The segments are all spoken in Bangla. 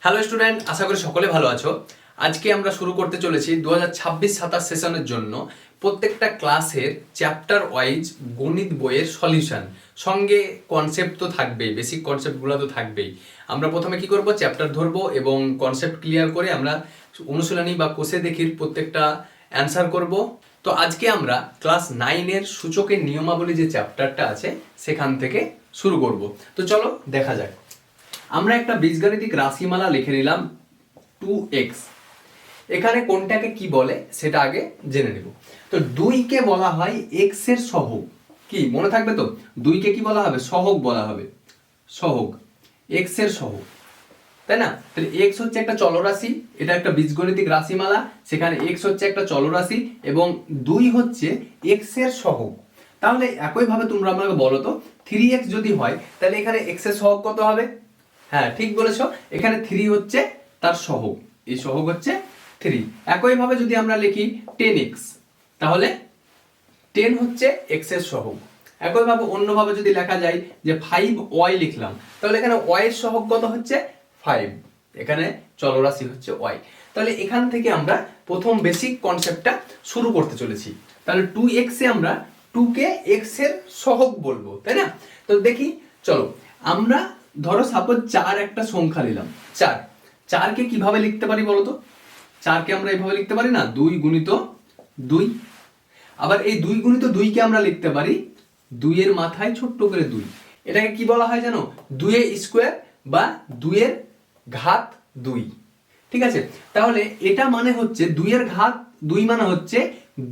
হ্যালো স্টুডেন্ট, আশা করি সকলে ভালো আছো। আজকে আমরা শুরু করতে চলেছি 2026-27 সেশনের জন্য প্রত্যেকটা ক্লাসের চ্যাপ্টার ওয়াইজ গণিত বইয়ের সলিউশন, সঙ্গে কনসেপ্ট তো থাকবেই, বেসিক কনসেপ্টগুলো তো থাকবেই। আমরা প্রথমে কি করব, চ্যাপ্টার ধরবো এবং কনসেপ্ট ক্লিয়ার করে আমরা অনুশীলনী বা কোষে দেখির প্রত্যেকটা অ্যান্সার করব। তো আজকে আমরা ক্লাস 9-এর সূচকের নিয়মাবলী যে চ্যাপ্টারটা আছে সেখান থেকে শুরু করব। তো চলো দেখা যাক। আমরা একটা বীজগাণিতিক রাশিমালা লিখে নিলাম 2x। এখানে কোনটাকে কি বলে সেটা আগে জেনে নেব। তো 2 কে বলা হয় x এর সহগ। কি মনে থাকবে তো? 2 কে কি বলা হবে? সহগ বলা হবে। সহগ, x এর সহগ, তাই না? তাহলে x হচ্ছে একটা চলরাশি, এটা একটা বীজগণিতিক রাশিমালা, সেখানে x হচ্ছে একটা চলরাশি এবং 2 হচ্ছে x এর সহগ। তাহলে একইভাবে তোমরা আমাকে বলো তো 3x যদি হয় তাহলে এখানে x এর সহগ কত হবে? হ্যাঁ, ঠিক বলেছো, এখানে 3 হচ্ছে তার সহগ, এই সহগ হচ্ছে 3। একইভাবে যদি আমরা লিখি 10x তাহলে 10 হচ্ছে x এর সহগ। একইভাবে অন্যভাবে যদি লেখা যায় যে 5y লিখলাম, তাহলে এখানে y এর সহগ কত হচ্ছে? 5। এখানে চলরাশি হচ্ছে y। তাহলে এখান থেকে আমরা প্রথম বেসিক কনসেপ্টটা শুরু করতে চলেছি। তাহলে 2x এ আমরা 2 কে x এর সহগ বলবো, তাই না? তো দেখি, চলো আমরা ধরো সাপোজ 4 একটা সংখ্যা নিলাম। 4 কে কিভাবে লিখতে পারি বলো তো? 4 কে আমরা এইভাবে লিখতে পারি না, 2 গুণিত 2। আবার এই 2 গুণিত 2 কে আমরা লিখতে পারি 2 এর মাথায় ছোট্ট করে 2। এটাকে কি বলা হয় জানো? 2 এর স্কোয়ার বা 2 এর ঘাত 2। ঠিক আছে, তাহলে এটা মানে হচ্ছে 2 এর ঘাত 2 মানে হচ্ছে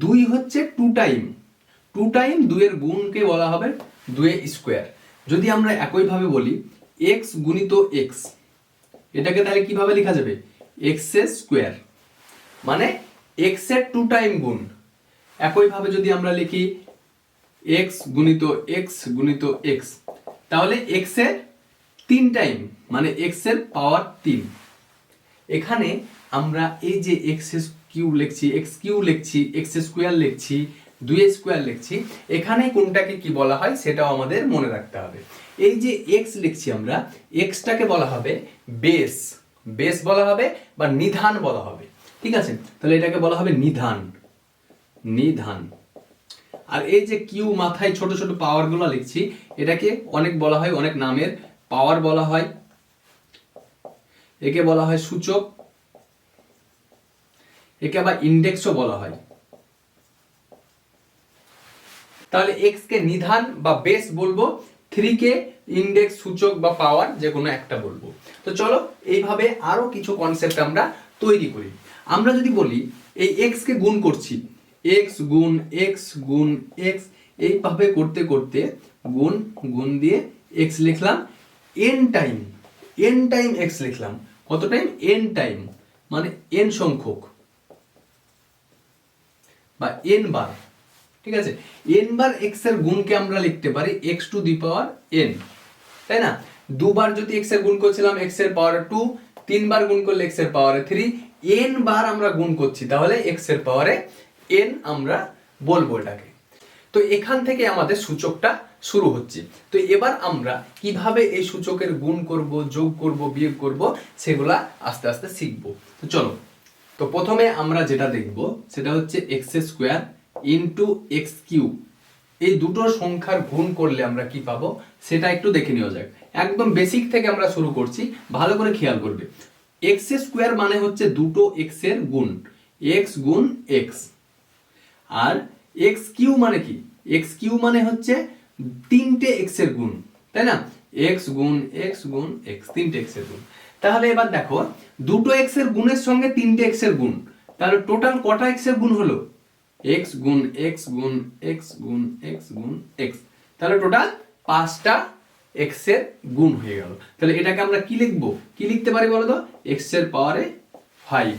2 হচ্ছে 2 টাইম 2 এর গুণকে বলা হবে 2 এর স্কোয়ার। যদি আমরা একইভাবে বলি x গুণিত x, এটাকে তাহলে কিভাবে লেখা যাবে? x এর স্কোয়ার মানে x এর 2 টাইম গুণ। একইভাবে যদি আমরা লিখি x গুণিত x গুণিত x, তাহলে x এর 3 টাইম মানে x এর পাওয়ার 3। এখানে আমরা এই যে x কিউব লিখছি, x কিউব লিখছি, x স্কোয়ার লিখছি, 2 স্কোয়ার লিখছি, এখানে কোনটাকে কি বলা হয় সেটাও আমাদের মনে রাখতে হবে। এই যে x লিখছি আমরা, x টাকে বলা হবে বেস, বেস বলা হবে বা নিধান বলা হবে। ঠিক আছে, তাহলে এটাকে বলা হবে নিধান, নিধান। আর এই যে কিউ মাথায় ছোট ছোট পাওয়ার গুলো লিখছি, এটাকে অনেক বলা হয়, অনেক নামের পাওয়ার বলা হয়। একে বলা হয় সূচক, একে আবার ইন্ডেক্সও বলা হয়। তাহলে x কে নিধান বা বেস বলবো, 3 কে ইন্ডেক্স, সূচক বা পাওয়ার, যে কোনো একটা বলবো। তো চলো এইভাবে আরো কিছু কনসেপ্ট আমরা তৈরি করি। আমরা যদি বলি এই x কে গুণ করছি, x গুণ x গুণ x, এইভাবে করতে করতে গুণ গুণ দিয়ে x লিখলাম n time, n time x লিখলাম। কত টাইম? n টাইম মানে n সংখ্যক বা n বার। ঠিক আছে, n বার x এর গুণকে আমরা লিখতে পারি x to the power n, তাই না? দুবার যদি x এর গুণ করছিলাম x এর পাওয়ারে 2, তিনবার গুণ করলে x এর পাওয়ারে 3, n বার আমরা গুণ করছি তাহলে x এর পাওয়ারে n আমরা বলবো এটাকে। তো এখান থেকে আমাদের সূচকটা শুরু হচ্ছে। তো এবার আমরা কিভাবে এই সূচকের গুণ করব, যোগ করব, বিয়োগ করব সেগুলা আস্তে আস্তে শিখবো। তো চলো, তো প্রথমে আমরা যেটা দেখব সেটা হচ্ছে x square into x cube. এই দুটো সংখ্যার গুণ করলে আমরা কি পাবো সেটা একটু দেখে নেওয়া যাক। একদম বেসিক থেকে আমরা শুরু করছি, ভালো করে খেয়াল করবে। x স্কোয়ার মানে হচ্ছে দুটো x এর গুণ, x গুণ x। আর x কিউ মানে কি? x কিউ মানে হচ্ছে তিনটে x এর গুণ, তাই না? x গুণ x গুণ x, তিনটে x এর গুণ। তাহলে এবার দেখো দুটো x এর গুণের সঙ্গে তিনটে x এর গুণ, তাহলে টোটাল কটা x এর গুণ হলো? x গুণ x গুণ x গুণ x গুণ x, তাহলে টোটাল 5টা x এর গুণ হয়ে গেল। তাহলে এটাকে আমরা কি লিখবো, কি লিখতে পারি বলো তো? x এর পাওয়ারে 5,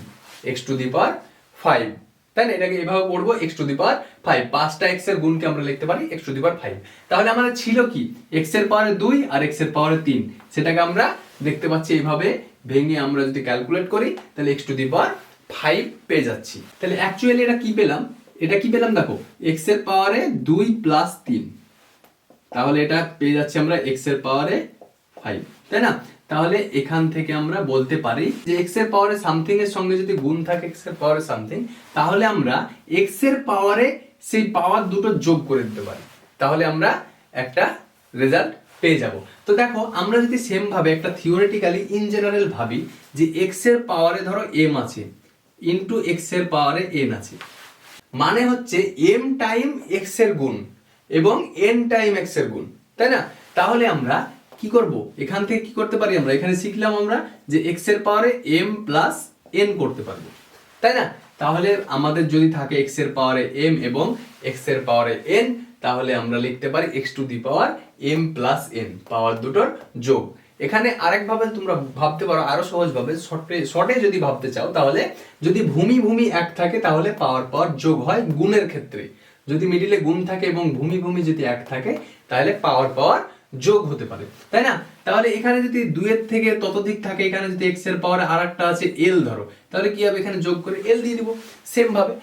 x টু দি পাওয়ার 5, তাই না? এটাকে এভাবে পড়বো x টু দি পাওয়ার 5, 5টা x এর গুণকে আমরা লিখতে পারি x টু দি পাওয়ার 5। তাহলে আমাদের ছিল কি? x এর পাওয়ারে 2 আর x এর পাওয়ারে 3, সেটাকে আমরা দেখতে পাচ্ছি এইভাবে ভেঙে আমরা যদি ক্যালকুলেট করি তাহলে x টু দি পাওয়ার 5 পেয়ে যাচ্ছি। তাহলে অ্যাকচুয়ালি এটা কি পেলাম? এটা কি পেলাম দেখো, x এর পাওয়ারে 2 + 3, তাহলে এটা পেয়ে যাচ্ছি আমরা x এর পাওয়ারে 5, তাই না? তাহলে এখান থেকে আমরা বলতে পারি যে x এর পাওয়ারে সামথিং এর সঙ্গে যদি গুণ থাকে x এর পাওয়ারে সামথিং, তাহলে আমরা x এর পাওয়ারে সেই পাওয়ার দুটো যোগ করে দিতে পারি, তাহলে আমরা একটা রেজাল্ট পেয়ে যাব। তো দেখো আমরা যদি সেম ভাবে একটা থিওরিটিক্যালি ইন জেনারেল ভাবি যে x এর পাওয়ারে ধরো m আছে ইনটু x এর পাওয়ারে n আছে, মানে হচ্ছে m টাইম x এর গুণ এবং n টাইম x এর গুণ, তাই না? তাহলে আমরা কি করব, এখান থেকে কি করতে পারি, আমরা এখানে শিখলাম আমরা যে x এর পাওয়ারে m প্লাস n করতে পারবো, তাই না? তাহলে আমাদের যদি থাকে x এর পাওয়ারে m এবং x এর পাওয়ারে n, তাহলে আমরা লিখতে পারি x to the power m plus n, পাওয়ার দুটোর যোগ। এখানে আরেকভাবে তোমরা ভাবতে পারো, আরো সহজভাবে শর্টে যদি ভাবতে চাও, তাহলে যদি ভূমি ভূমি এক থাকে তাহলে পাওয়ার পাওয়ার যোগ হয় গুণের ক্ষেত্রে, যদি মিডিলে গুণ থাকে এবং ভূমি ভূমি যদি এক থাকে তাহলে পাওয়ার পাওয়ার যোগ হতে পারে, তাই না? তাহলে এখানে যদি 2 এর থেকে ততোধিক থাকে, এখানে যদি x এর পাওয়ারে আরেকটা আছে l ধরো, তাহলে কি হবে, এখানে যোগ করে l দিয়ে দিব সেম ভাবে।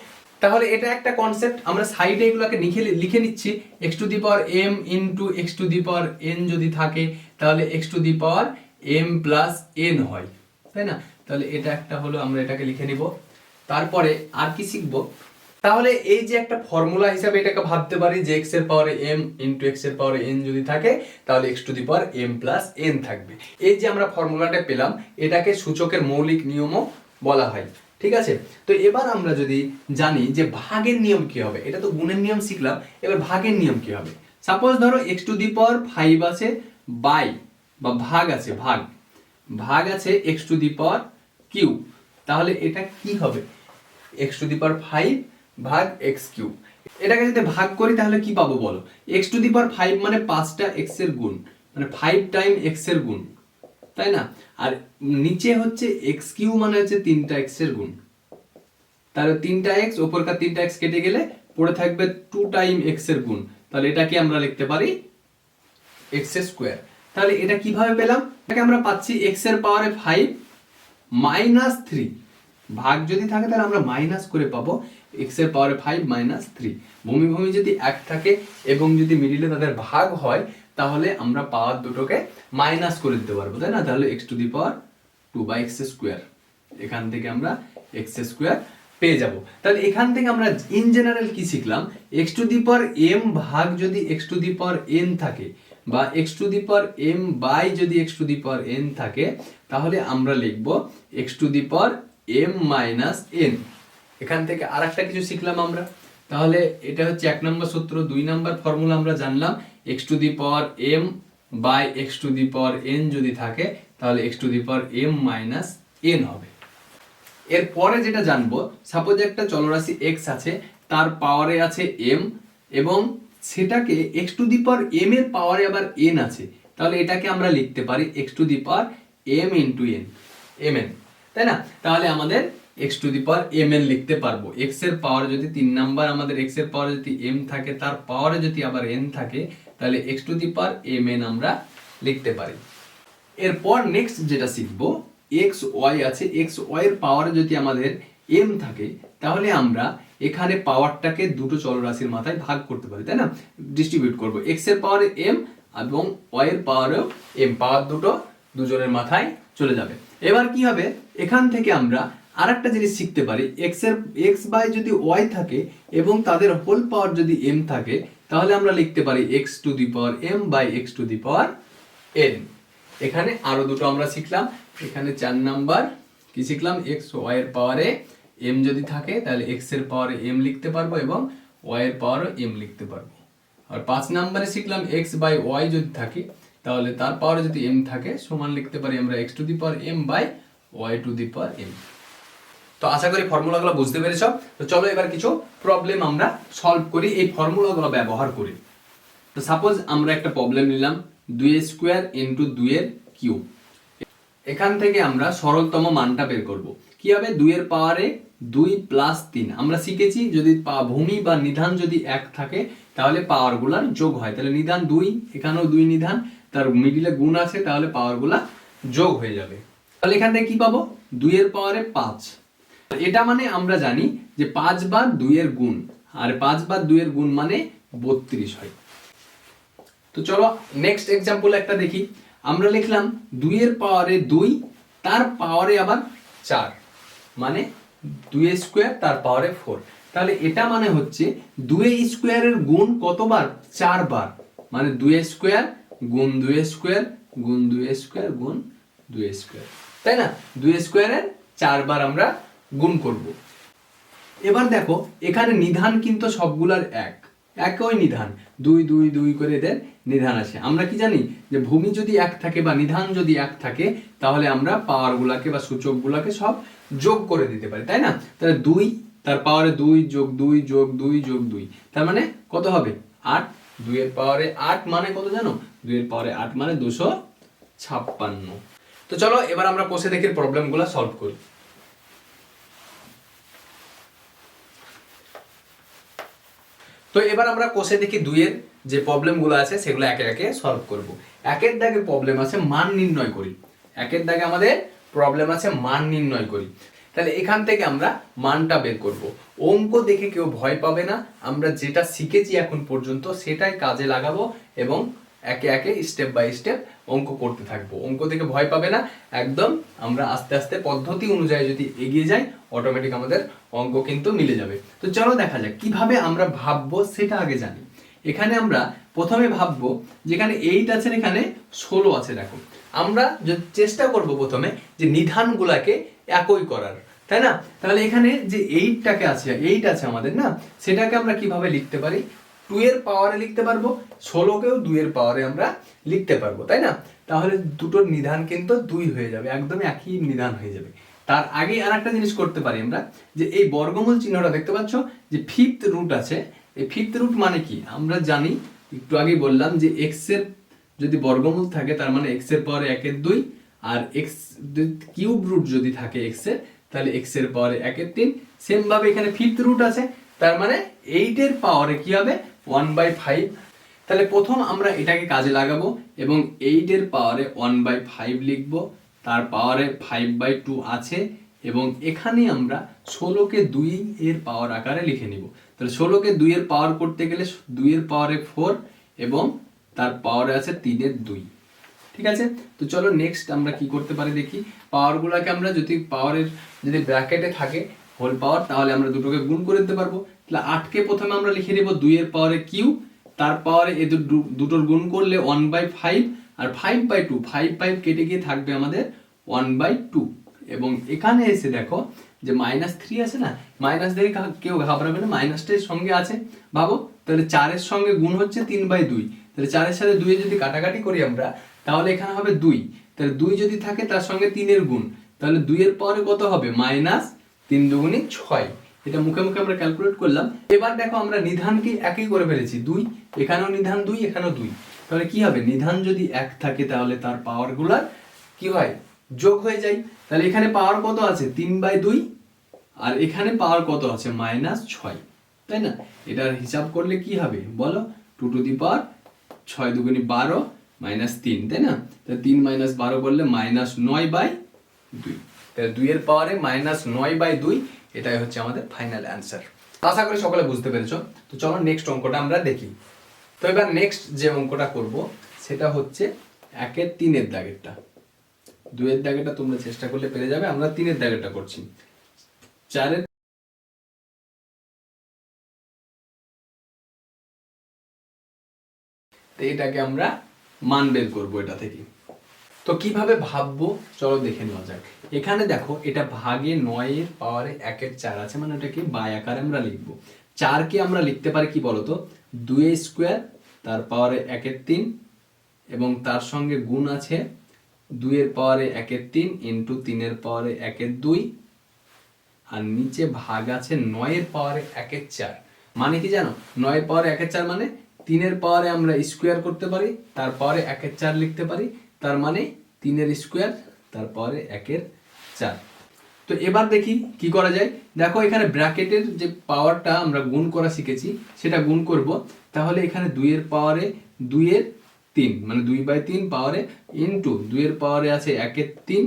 তাহলে এটা একটা কনসেপ্ট, আমরা সাইডে এগুলোকে লিখে নিচ্ছি, x to the power m into x to the power n যদি থাকে তাহলে x to the power m plus n হয়, তাই না? তাহলে এটা একটা হলো, আমরা এটাকে লিখে নিব। তারপরে আর কি শিখবো, তাহলে এই যে একটা ফর্মুলা হিসাবে এটাকে ভাবতে পারি যে x এর পাওয়ারে m ইনটু x এর পাওয়ারে n যদি থাকে তাহলে x to the power m plus n থাকবে। এই যে আমরা ফর্মুলাটা পেলাম, এটাকে সূচকের মৌলিক নিয়মও বলা হয়, ঠিক আছে? তো এবার আমরা যদি জানি যে ভাগের নিয়ম কি হবে, এটা তো গুণের নিয়ম শিখলাম, এবার ভাগের নিয়ম কি হবে। সাপোজ ধরো x টু দি পাওয়ার 5 আছে বাই বা ভাগ আছে, ভাগ আছে x to the power Q, তাহলে এটা কি হবে, x টু দি পাওয়ার 5 ভাগ x কিউব। এটাকে যদি ভাগ করি তাহলে কি পাবো বলো, x টু দি পাওয়ার 5 মানে 5টা x এর গুণ, মানে 5 টাইম x এর গুণ, তাই না? আর নিচে হচ্ছে x কিউ মানে হচ্ছে 3টা x এর গুণ, তাহলে 3টা x, উপরকার 3টা x কেটে গেলে পড়ে থাকবে 2 টাইম x এর গুণ, তাহলে এটাকে আমরা লিখতে পারি x স্কয়ার। তাহলে এটা কিভাবে পেলাম, এটাকে আমরা পাচ্ছি x এর পাওয়ারে 5 মাইনাস 3, ভাগ যদি থাকে তাহলে আমরা মাইনাস করে পাবো x এর পাওয়ারে 5 মাইনাস 3। ভূমি ভূমি যদি এক থাকে এবং যদি মিডিলে তাদের ভাগ হয় তাহলে আমরা পাওয়ার দুটোকে মাইনাস করে দিতে পারবো, তাই না? তাহলে x to the power 2 by x square, এখান থেকে আমরা x স্কয়ার পেয়ে যাব। তাহলে এখান থেকে আমরা ইন জেনারেল কি শিখলাম, x to the power m ভাগ যদি x to the power n থাকে বা x to the power m by যদি x to the power n থাকে, তাহলে আমরা লিখব x to the power m minus n। এখান থেকে আরেকটা কিছু শিখলাম আমরা, তাহলে এটা হচ্ছে 1 নম্বর সূত্র। 2 নম্বর ফর্মুলা আমরা জানলাম x to the power m by x to the power n যদি থাকে তাহলে x to the power m minus n হবে। এরপরে যেটা জানবো, সাপোজ একটা চলরাশি x আছে, তার পাওয়ারে আছে m এবং সেটাকে x to the power m এর পাওয়ারে আবার n আছে, তাহলে এটাকে আমরা লিখতে পারি x to the power m into n, mn, তাই না? তাহলে আমাদের x to the power mn লিখতে পারবো। x এর পাওয়ার যদি 3 নাম্বার আমাদের x এর পাওয়ারে যদি m থাকে, তার পাওয়ারে যদি আবার n থাকে, তাহলে x to the power mn আমরা লিখতে পারি। এরপর নেক্সট যেটা শিখবো, x y আছে, x y এর পাওয়ারে যদি আমাদের m থাকে তাহলে আমরা এখানে পাওয়ারটাকে দুটো চলরাশির মাথায় ভাগ করতে পারি, তাই না? ডিস্ট্রিবিউট করব, x এর পাওয়ারে m এবং y এর পাওয়ারেও m, পাওয়ার দুটো দুজনের মাথায় চলে যাবে। এবার কি হবে, এখান থেকে আমরা আরেকটা জিনিস শিখতে পারি, x বাই যদি y থাকে এবং তাদের হোল পাওয়ার যদি m থাকে, তাহলে আমরা লিখতে পারি x to the power m by x to the power n। এখানে আরো দুটো আমরা শিখলাম, এখানে 4 নাম্বার কি শিখলাম, x y এর পাওয়ারে m যদি থাকে তাহলে x এর পাওয়ারে m লিখতে পারবো এবং y এর পাওয়ারে m লিখতে পারবো। আর 5 নম্বরে শিখলাম x বাই y যদি থাকে তাহলে তার পাওয়ারে যদি m থাকে সমান লিখতে পারি আমরা x to the power m by y to the power m। তো আশা করি ফর্মুলাগুলো বুঝতে পেরেছো। তো চলো এবার কিছু প্রবলেম আমরা সলভ করি এই ফর্মুলাগুলো ব্যবহার করি। তো সাপোজ আমরা একটা প্রবলেম নিলাম 2a স্কয়ার ইনটু 2 এর কিউব। এখান থেকে আমরা সরলতম মানটা বের করব। কি হবে, 2 এর পাওয়ারে 2 প্লাস 3। আমরা শিখেছি যদি ভূমি বা নিধান যদি এক থাকে তাহলে পাওয়ারগুলোর যোগ হয়, তাহলে নিধান 2, এখানেও 2 নিধান, তার মিডিলে গুণ আছে, তাহলে পাওয়ারগুলো যোগ হয়ে যাবে। তাহলে এখান থেকে কি পাবো, 2 এর পাওয়ারে 5। এটা মানে আমরা জানি যে 5 বার 2 এর গুণ, আর 5 বার 2 এর গুণ মানে 32 হয়। তো চলো নেক্সট এক্সাম্পল একটা দেখি। আমরা লিখলাম 2 এর পাওয়ারে 2 তার পাওয়ারে আবার 4, মানে 2 স্কোয়ার তার পাওয়ারে 4। তাহলে এটা মানে হচ্ছে 2 স্কোয়ারের গুণ কতবার? 4 বার, মানে 2 স্কোয়ার গুণ 2 স্কোয়ার গুণ 2 স্কোয়ার গুণ 2 স্কোয়ার, তাই না? 2 স্কোয়ারের 4 বার আমরা গুণ করব। এবার দেখো এখানে নিধান কিন্তু সবগুলার একই নিধান, 2 2 2 করে এদের নিধান আছে। আমরা কি জানি যে ভূমি যদি এক থাকে বা নিধান যদি এক থাকে তাহলে আমরা পাওয়ারগুলোকে বা সূচকগুলোকে সব যোগ করে দিতে পারি, তাই না? তাহলে 2 তার পাওয়ারে 2 যোগ 2 যোগ 2 যোগ 2, তার মানে কত হবে? 8। 2 এর পাওয়ারে 8 মানে কত জানো? 2 এর পাওয়ারে 8 মানে 256। তো চলো এবার আমরা কোষে দেখি প্রবলেমগুলো সলভ করি। তো এবার আমরা কোষে দেখি 2 এর যে প্রবলেমগুলো আছে সেগুলো একে একে সলভ করব। একের দাগে প্রবলেম আছে মান নির্ণয় করি। একের দাগে আমাদের প্রবলেম আছে মান নির্ণয় করি। তাহলে এখান থেকে আমরা মানটা বের করব। অঙ্ক দেখে কেউ ভয় পাবে না, আমরা যেটা শিখেছি এখন পর্যন্ত সেটাই কাজে লাগাবো এবং একে একে স্টেপ বাই স্টেপ অঙ্ক করতে থাকবো। অঙ্ক দেখে ভয় পাবে না, একদম আমরা আস্তে আস্তে পদ্ধতি অনুযায়ী যদি এগিয়ে যাই অটোমেটিক আমাদের অঙ্ক কিন্তু মিলে যাবে। তো চলো দেখা যাক কিভাবে আমরা ভাববো সেটা আগে জানি। এখানে আমরা প্রথমে ভাববো যেখানে 8 আছে এখানে 16 আছে। দেখো আমরা চেষ্টা করব প্রথমে যে নিধানগুলাকে একই করার, তাই না? তাহলে এখানে যে 8টাকে আছে 8 আছে আমাদের না, সেটাকে আমরা কিভাবে লিখতে পারি? 2 এর পাওয়ারে লিখতে পারবো, 16কেও 2 এর পাওয়ারে আমরা লিখতে পারবো, তাই না? তাহলে দুটোর নিধান কিন্তু 2 হয়ে যাবে, একদম একই নিধান হয়ে যাবে। তার আগে আরেকটা জিনিস করতে পারি আমরা, যে এই বর্গমূল চিহ্নটা দেখতে পাচ্ছ যে ফিফথ রুট আছে, এই ফিফথ রুট মানে কি আমরা জানি, একটু আগে বললাম যে x এর যদি বর্গমূল থাকে তার মানে x এর পাওয়ারে 1 এর 2, আর x কিউব রুট যদি থাকে x এর তাহলে x এর পাওয়ারে 1 এর 3। সেম ভাবে এখানে ফিফথ রুট আছে, তার মানে 8 এর পাওয়ারে কি হবে? 1/5। তাহলে প্রথম আমরা এটাকে কাজে লাগাবো এবং 8 এর পাওয়ারে 1/5 লিখব, তার পাওয়ারে 5/2 আছে এবং এখানে আমরা 16কে 2 এর পাওয়ার আকারে লিখে নিব। তাহলে 16কে 2 এর পাওয়ার করতে গেলে 2 এর পাওয়ারে 4 এবং তার পাওয়ারে আছে 3 এর 2। ঠিক আছে, তো চলো নেক্সট আমরা কি করতে পারি দেখি। পাওয়ারগুলোকে আমরা যদি পাওয়ারের যদি ব্র্যাকেটে থাকে হোল পাওয়ার তাহলে আমরা দুটোকে গুণ করে দিতে পারবো। তাহলে 8কে প্রথমে আমরা লিখে নেব 2 এর পাওয়ারে কিউ, তার পাওয়ারে এই দুটোর গুণ করলে 1/5 আর 5/2, 5 কেটে গিয়ে থাকবে আমাদের 1/2। এবং এখানে এসে দেখো যে -3 আছে না, মাইনাস দেখে কেউ ঘাবড়াবে না, মাইনাসটার সঙ্গে আছে ভাবো। তাহলে 4 এর সঙ্গে গুণ হচ্ছে 3/2, তাহলে 4 এর সাথে 2 এর যদি কাটাকাটি করি আমরা তাহলে এখানে হবে 2। তাহলে 2 যদি থাকে তার সঙ্গে 3 এর গুণ, তাহলে 2 এর পরে কত হবে? -3 দুগুণে 6। এটা মুখে মুখে আমরা ক্যালকুলেট করলাম। এবার দেখো আমরা নিধানকে একই করে ফেলেছি, 2, এখানেও নিধান 2, এখানেও 2। তাহলে কি হবে? নিধান যদি এক থাকে তাহলে তার পাওয়ারগুলো কি হয়? যোগ হয়ে যায়। তাহলে এখানে পাওয়ার কত আছে? 3/2, আর এখানে পাওয়ার কত আছে? -6, তাই না? এটার হিসাব করলে কি হবে বলো? 2 টু দি পাওয়ার 6 দুগুণে 12 -3, তাই না? তাহলে 3 - 12 করলে -9/2। তাহলে 2 এর পাওয়ারে -9/2, এটাই হচ্ছে আমাদের ফাইনাল অ্যান্সার। আশা করি সকলে বুঝতে পেরেছো। তো চলো নেক্সট অঙ্কটা আমরা দেখি। তো এবার নেক্সট যে অঙ্কটা করব সেটা হচ্ছে 1 এর 3 এর দাগেরটা। 2 এর দাগেরটা তোমরা চেষ্টা করলে পেরে যাবে, আমরা 3 এর দাগেরটা করছি। 4 এর তো এটাকে আমরা মান বের করবো এটা থেকে। তো কিভাবে ভাববো চলো দেখে নেওয়া যাক। এখানে দেখো এটা ভাগে 9 এর পাওয়ারে 1 এর 4 আছে, মানে এটাকে বাই আকারে আমরা লিখবো। 4কে আমরা লিখতে পারি কি বলতো? 2 স্কোয়ার তার পাওয়ারে 1 এর 3 এবং তার সঙ্গে গুণ আছে 2 এর পাওয়ারে 1 এর 3 ইন্টু 3 এর পাওয়ারে 1 এর 2, আর নিচে ভাগ আছে 9 এর পাওয়ারে 1 এর 4। মানে কি জানো? 9 এর পাওয়ারে 1 এর 4 মানে 3 এর পাওয়ারে আমরা স্কোয়ার করতে পারি, তার পাওয়ারে 1 এর 4 লিখতে পারি, তার মানে 3 এর স্কোয়ার তার পাওয়ারে 1 এর 4। তো এবার দেখি কি করা যায়। দেখো এখানে ব্র্যাকেটের যে পাওয়ারটা আমরা গুণ করা শিখেছি সেটা গুণ করব। তাহলে এখানে 2 এর পাওয়ারে 2 এর 3 মানে 2/3 পাওয়ারে ইন্টু 2 এর পাওয়ারে আছে 1 এর 3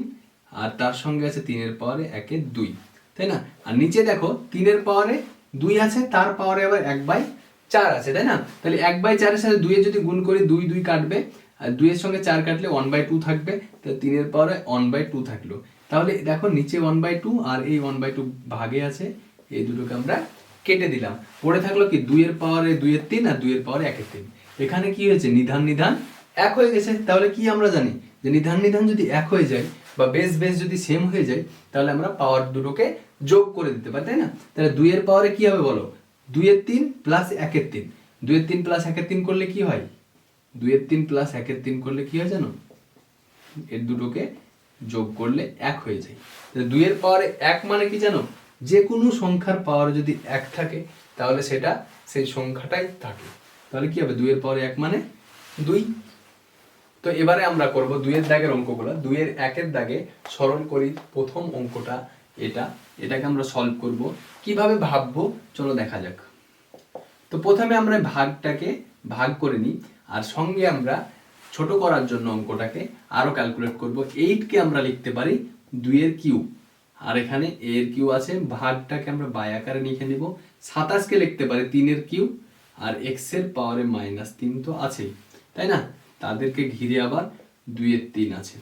আর তার সঙ্গে আছে 3 এর পাওয়ারে 1 এর 2, তাই না? আর নিচে দেখো 3 এর পাওয়ারে 2 আছে, তার পাওয়ারে আবার 1/4 আছে, তাই না? তাহলে 1/4 এর সাথে 2 এর যদি গুণ করি 2 2 কাটবে আর 2 এর সঙ্গে 4 কাটলে 1/2 থাকবে, তো 3 এর পাওয়ারে 1/2 থাকলো। তাহলে দেখো নিচে 1/2 আর এই 1/2 ভাগে আছে, এই দুটোকে আমরা কেটে দিলাম। পড়ে থাকলো কি 2 এর পাওয়ারে 2 এর 3 আর 2 এর পাওয়ারে 1 এর 3। এখানে কি হয়েছে, নিধান নিধান এক হয়ে গেছে। তাহলে কি আমরা জানি যে নিধান নিধান যদি এক হয়ে যায় বা বেস বেস যদি সেম হয়ে যায়, তাহলে আমরা পাওয়ার দুটোকে যোগ করে দিতে পারি, তাই না? তাহলে 2 এর পাওয়ারে কি হবে বলো, 2 এর 3 প্লাস 1 এর 3। 2 এর 3 প্লাস 1 এর 3 করলে কি হয়, 2 এর 3 প্লাস 1 এর 3 করলে কি হয় জানো, এর দুটোকে যোগ করলে 1 হয়ে যায়। 2 এর পাওয়ারে 1 মানে কি জানো, যে কোনো সংখ্যার পাওয়ার যদি 1 থাকে তাহলে সেটা সেই সংখ্যাটাই থাকে। তাহলে কি হবে, 2 এর পাওয়ারে 1 মানে 2। তো এবারে আমরা করব 2 এর দাগের অঙ্কগুলো। 2 এর 1 এর দাগে সরল করি প্রথম অঙ্কটা, এটাকে আমরা সলভ করব। কিভাবে ভাববো চলো দেখা যাক। তো প্রথমে আমরা ভাগটাকে ভাগ করে নিই, আর সঙ্গে আমরা ছোট করার জন্য অঙ্কটাকে আরো ক্যালকুলেট করব। 8 কে আমরা লিখতে পারি 2 এর কিউব, আর এখানে a এর কিউব আছে, ভাগটাকে আমরা বাই আকারে লিখে নিব। 27 কে লিখতে পারি 3 এর কিউব, আর x এর পাওয়ারে -3 তো আছেই, তাই না? তাদেরকে ঘিরে আবার 2 এর 3 আছে।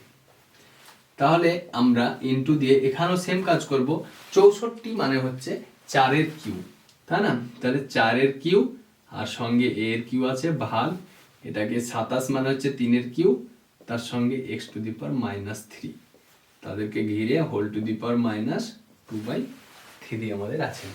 তাহলে আমরা ইনটু দিয়ে এখানেও সেম কাজ করব। 64 মানে হচ্ছে 4 এর কিউব, তাই না? তাহলে 4 এর কিউব আর সঙ্গে a এর কিউব আছে ভাগ, এটাকে 27 মানে হচ্ছে 3 এর কিউব, তার সঙ্গে x⁻³ তাদেরকে ঘিরে হোল টু দি পাওয়ার -2/3 আমাদের আছে।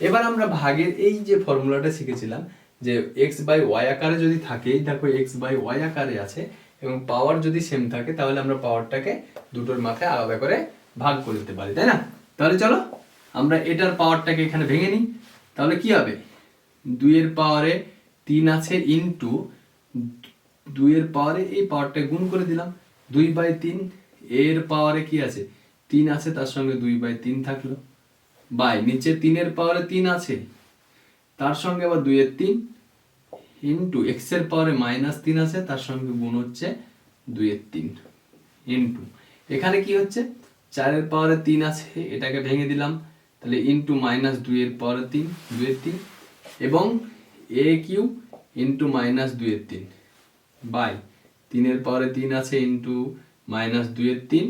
এবার আমরা ভাগের এই যে ফর্মুলাটা শিখেছিলাম যে x/y আকারে যদি থাকে, দেখো x/y আকারে আছে এবং পাওয়ার যদি সেম থাকে, তাহলে আমরা পাওয়ারটাকে দুটোর মাথায় আলাদা করে ভাগ করে দিতে পারি, তাই না? তাহলে চলো আমরা এটার পাওয়ারটাকে এখানে ভেঙে নিই। তাহলে কি হবে, 2 এর পাওয়ারে 3 আছে ইনটু 2 এর পাওয়ারে এই পাওয়ারটা গুণ করে দিলাম 2/3। এর পাওয়ারে কি আছে, 3 আছে, তার সঙ্গে 2/3 থাকলো, বাই নিচে 3 এর পাওয়ারে 3 আছে, তার সঙ্গে আবার 2 এর 3 ইনটু x এর পাওয়ারে -3 আছে, তার সঙ্গে গুণ হচ্ছে 2 এর 3 ইনটু এখানে কি হচ্ছে 4 এর পাওয়ারে 3 আছে, এটাকে ভেঙে দিলাম, তাহলে ইনটু -2 এর পাওয়ারে 3 2 এর 3 এবং a কিউব ইনটু -2 এর 3 বাই 3 এর পাওয়ারে 3 আছে ইনটু -2 এর 3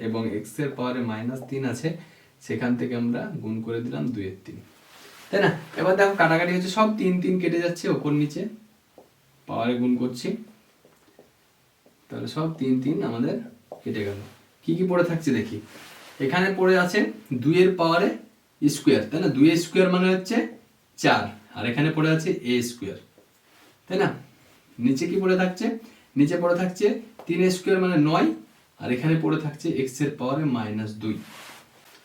এবং x এর পাওয়ারে -3 আছে, সেখান থেকে আমরা গুণ করে দিলাম 2 এর 3, তাই না? এবার দেখো কাটাকাটি হচ্ছে, সব 3 3 কেটে যাচ্ছে, ওপর নিচে পাওয়ারে গুণ করছি, তাহলে সব 3 3 আমাদের কেটে গেল। কি কি পড়ে থাকছে দেখি, এখানে পড়ে আছে 2 এর পাওয়ারে স্কোয়ার, তাই না? 2 এর স্কোয়ার মানে হচ্ছে 4, আর এখানে পড়ে আছে a স্কোয়ার, তাই না? নিচে কি পড়ে থাকছে, নিচে পড়ে থাকছে 3 এর স্কোয়ার মানে 9, আর এখানে পড়ে থাকছে x এর পাওয়ারে -2,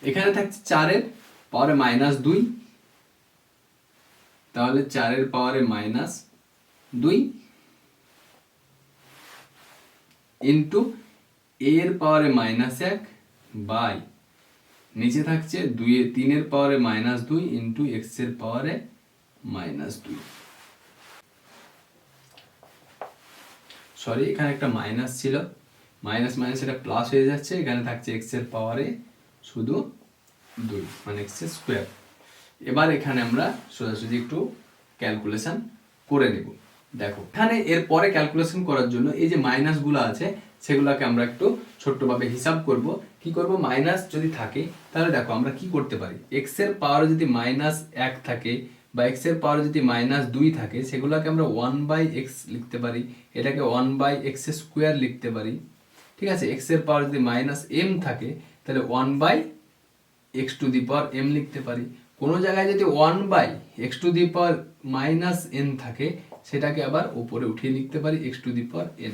এখানে থাকছে 4 এর পাওয়ারে -2, তাহলে 4 এর পাওয়ারে -2 ইনটু a এর পাওয়ারে -1 বাই নিচে থাকছে 3 এর পাওয়ারে -2 ইনটু x এর পাওয়ারে -2। সরি, এখানে একটা মাইনাস ছিল, মাইনাস মাইনাস এটা প্লাস হয়ে যাচ্ছে, এখানে থাকছে x এর পাওয়ারে শুধু 2 মানে x স্কোয়ার। এবার এখানে আমরা সোজাসুজি একটু ক্যালকুলেশন করে নেব। দেখো এখানে এর পরে ক্যালকুলেশন করার জন্য এই যে মাইনাসগুলো আছে সেগুলোকে আমরা একটু ছোট্টভাবে হিসাব করব। কি করব, মাইনাস যদি থাকে তাহলে দেখো আমরা কি করতে পারি, x এর পাওয়ারে যদি -1 থাকে বা x এর পাওয়ারে যদি -2 থাকে, সেগুলোকে আমরা 1/x লিখতে পারি, এটাকে 1/x² লিখতে পারি, ঠিক আছে? x এর পাওয়ার যদি -m থাকে তাহলে 1/x⁻m লিখতে পারি। কোনো জায়গায় যদি 1/x⁻n থাকে, সেটাকে আবার উপরে উঠিয়ে লিখতে পারি x⁻n,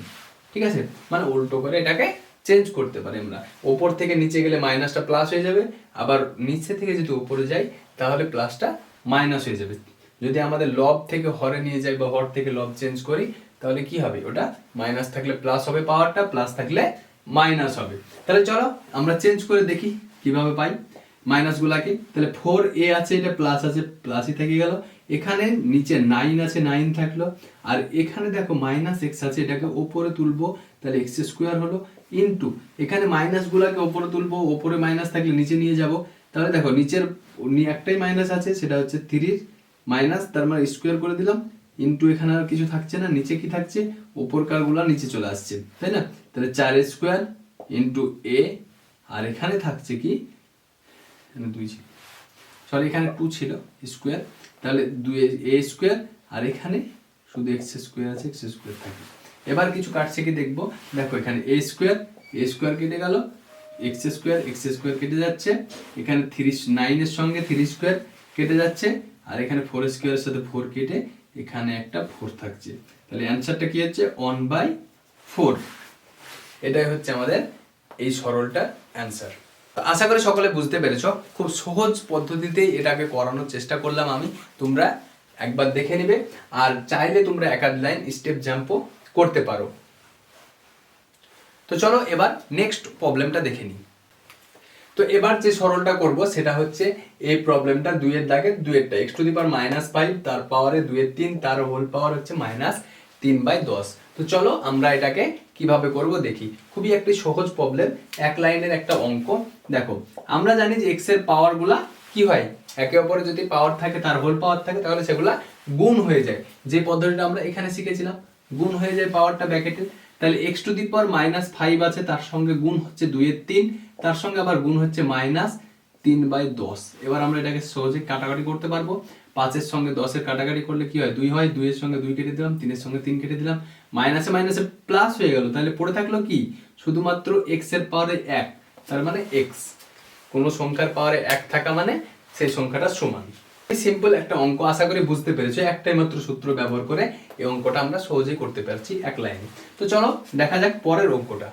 ঠিক আছে? মানে উল্টো করে এটাকে চেঞ্জ করতে পারি আমরা। ওপর থেকে নিচে গেলে মাইনাসটা প্লাস হয়ে যাবে, আবার নিচে থেকে যদি উপরে যাই তাহলে প্লাসটা মাইনাস হয়ে যাবে। যদি আমাদের লব থেকে হরে নিয়ে যাই বা হর থেকে লব চেঞ্জ করি, তাহলে কি হবে, ওটা মাইনাস থাকলে প্লাস হবে, পাওয়ারটা প্লাস থাকলে মাইনাস হবে। তাহলে চলো আমরা চেঞ্জ করে দেখি কিভাবে পাই মাইনাসগুলাকে। তাহলে 4a আছে, এটা প্লাস আছে, প্লাসই থেকে গেল, এখানে নিচে 9 আছে, 9 থাকলো, আর এখানে দেখো -x আছে, এটাকে ওপরে তুলবো, তাহলে x² হলো, ইনটু এখানে মাইনাসগুলাকে ওপরে তুলবো, ওপরে মাইনাস থাকলে নিচে নিয়ে যাব, তাহলে দেখো নিচের একটাই মাইনাস আছে, সেটা হচ্ছে 3 মাইনাস, তার মানে স্কোয়ার করে দিলাম ইন্টু এখানে আর কিছু থাকছে না, নিচে কি থাকছে, উপরকারগুলো নিচে চলে আসছে, তাই না? তাহলে 4 ইন্টু এ, আর এখানে থাকছে কি, এখানে 2 ছিল, সরি এখানে 2 ছিল স্কোয়ার, তাহলে 2a², আর এখানে শুধু x² আছে, x² থাকে। এবার কিছু কাটছে কি দেখবো, দেখো এখানে a² কেটে গেল, x² কেটে যাচ্ছে, এখানে 9 এর সঙ্গে 3² কেটে যাচ্ছে, আর এখানে 4² এর সাথে 4 কেটে এখানে একটা 4 থাকছে। তাহলে অ্যান্সারটা কি হচ্ছে 1/4। এটাই হচ্ছে আমাদের এই সরলটার অ্যান্সার। আশা করি সকলে বুঝতে পেরেছো, খুব সহজ পদ্ধতিতেই এটাকে করানোর চেষ্টা করলাম আমি, তোমরা একবার দেখে নিবে, আর চাইলে তোমরা একাধ লাইন স্টেপ জাম্পও করতে পারো। তো চলো এবার নেক্সট প্রবলেমটা দেখে নিই। তো এবার যে সরলটা করব সেটা হচ্ছে এই প্রবলেমটা 2 এর দাগের 2 এরটা, x⁻⁻5 তার পাওয়ারে 2 এর 3 তার হোল পাওয়ার হচ্ছে -3/10। তো চলো আমরা এটাকে কিভাবে করব দেখি। খুবই একটি সহজ প্রবলেম, এক লাইনের একটা অঙ্ক। দেখো আমরা জানি যে x এর পাওয়ারগুলা কি হয়, একে অপরে যদি পাওয়ার থাকে, তার হোল পাওয়ার থাকে, তাহলে সেগুলা গুণ হয়ে যায়। যে পদ্ধতিটা আমরা এখানে শিখেছিলাম, গুণ হয়ে যায় পাওয়ারটা ব্র্যাকেটে। তাহলে x⁻⁻5 আছে, তার সঙ্গে গুণ হচ্ছে 2 এর 3, তার সঙ্গে আবার গুণ হচ্ছে -3/10। এবার আমরা এটাকে সহজে কাটাকাটি করতে পারবো। 5 এর সঙ্গে 10 এর কাটাকাটি করলে কি হয়, 2 হয়, 2 এর সঙ্গে 2 কেটে দিলাম, 3 এর সঙ্গে 3 কেটে দিলাম, মাইনাসে মাইনাসে প্লাস হয়ে গেল। তাহলে পড়ে থাকলো কি, শুধুমাত্র x এর পাওয়ারে 1, তার মানে x, কোনো সংখ্যার পাওয়ারে 1 থাকা মানে সেই সংখ্যাটা সমান। সিম্পল একটা অঙ্ক, আশা করি বুঝতে পেরেছো। একটাই মাত্র সূত্র ব্যবহার করে এই অঙ্কটা আমরা সহজেই করতে পারছি এক লাইনে। তো চলো দেখা যাক পরের অঙ্কটা।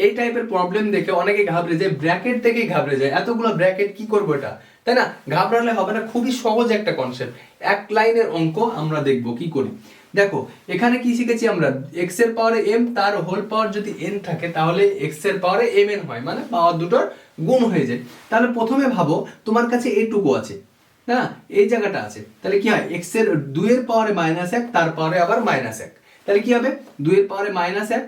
এই টাইপের প্রবলেম দেখে অনেকে ঘাবড়ে যায়, ব্র্যাকেট দেখে ঘাবড়ে যায়, এতগুলো ব্র্যাকেট কি করবো এটা, তাই না? ঘাবড়ালে হবে না, খুবই সহজ একটা কনসেপ্ট, এক লাইনের অঙ্ক আমরা দেখবো কি করি। দেখো এখানে কি শিখেছি আমরা, x এর পাওয়ারে m, তার হোল পাওয়ার যদি n থাকে তাহলে x এর পাওয়ারে mn হয়, মানে পাওয়ার দুটোর গুণ হয়ে যায়। তাহলে প্রথমে ভাবো তোমার কাছে এইটুকু আছে না, এই জায়গাটা আছে, তাহলে কি হয়, x এর 2 এর পাওয়ারে -1, তার পাওয়ারে আবার -1, তাহলে কি হবে 2 এর পাওয়ারে -1,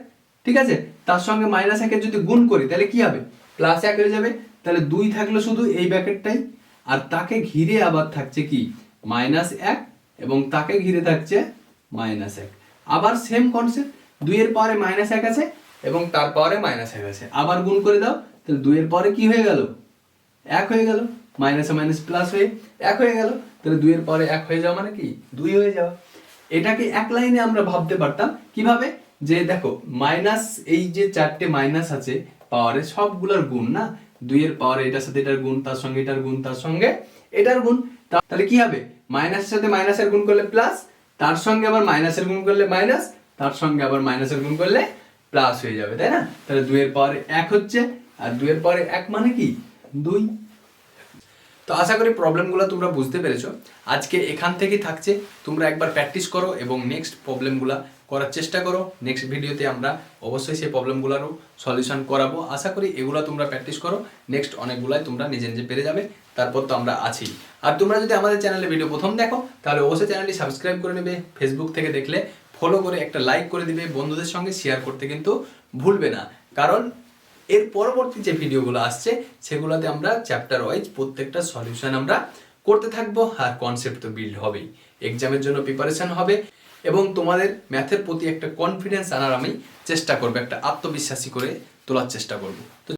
ঠিক আছে, তার সঙ্গে -1 যদি গুণ করি তাহলে কি হবে, +1 হয়ে যাবে। তাহলে 2 থাকলো শুধু এই ব্র্যাকেটটাই, আর তাকে ঘিরে আবার থাকছে কি -1, এবং তাকে ঘিরে থাকছে -1। আবার সেম কনসেপ্ট, 2 এর পাওয়ারে -1 আছে এবং তার পাওয়ারে -1 আছে, আবার গুণ করে দাও, তাহলে 2 এর পাওয়ারে কি হয়ে গেল, 1 হয়ে গেল, মাইনাসে মাইনাস প্লাস হয়ে 1 হয়ে গেল। তাহলে 2 এর পাওয়ারে 1 হয়ে যাওয়া মানে কি 2 হয়ে যাওয়া। এটাকে এক লাইনে আমরা ভাবতে পারতাম কিভাবে, যে দেখো মাইনাস, এই যে 4টে মাইনাস আছে পাওয়ারে, সবগুলোর গুণ না, 2 এর পাওয়ারে এটার সাথে এটার গুণ, তার সঙ্গে এটার গুণ, তার সঙ্গে এটার গুণ, তাহলে কি হবে, মাইনাসের সাথে মাইনাসের গুণ করলে প্লাস, তার সঙ্গে আবার মাইনাসের গুণ করলে মাইনাস, তার সঙ্গে আবার মাইনাসের গুণ করলে প্লাস হয়ে যাবে, তাই না? তাহলে 2 এর পাওয়ারে 1 হচ্ছে, আর 2 এর পাওয়ারে 1 মানে কি 2। তো আশা করি প্রবলেমগুলো তোমরা বুঝতে পেরেছো। আজকে এখান থেকেই থাকছে, তোমরা একবার প্র্যাকটিস করো এবং নেক্সট প্রবলেমগুলো করার চেষ্টা করো। নেক্সট ভিডিওতে আমরা অবশ্যই সেই প্রবলেমগুলোরও সলিউশন করাবো। আশা করি এগুলো তোমরা প্র্যাকটিস করো, নেক্সট অনেকগুলাই তোমরা নিজে নিজে পেরে যাবে, তারপর তো আমরা আছি। আর তোমরা যদি আমাদের চ্যানেলে ভিডিও প্রথম দেখো তাহলে অবশ্যই চ্যানেলটি সাবস্ক্রাইব করে নেবে, ফেসবুক থেকে দেখলে ফলো করে একটা লাইক করে দিবে, বন্ধুদের সঙ্গে শেয়ার করতে কিন্তু ভুলবে না, কারণ এর পরবর্তী যে ভিডিওগুলো আসছে সেগুলোতে আমরা চ্যাপ্টার ওয়াইজ প্রত্যেকটা সলিউশন আমরা করতে থাকবো, আর কনসেপ্ট তো বিল্ড হবেই, এক্সামের জন্য প্রিপারেশন হবে, এবং তোমাদের ম্যাথের প্রতি একটা কনফিডেন্স আনার আমি চেষ্টা করবো, একটা আত্মবিশ্বাসী করে তোলার চেষ্টা করবো। তো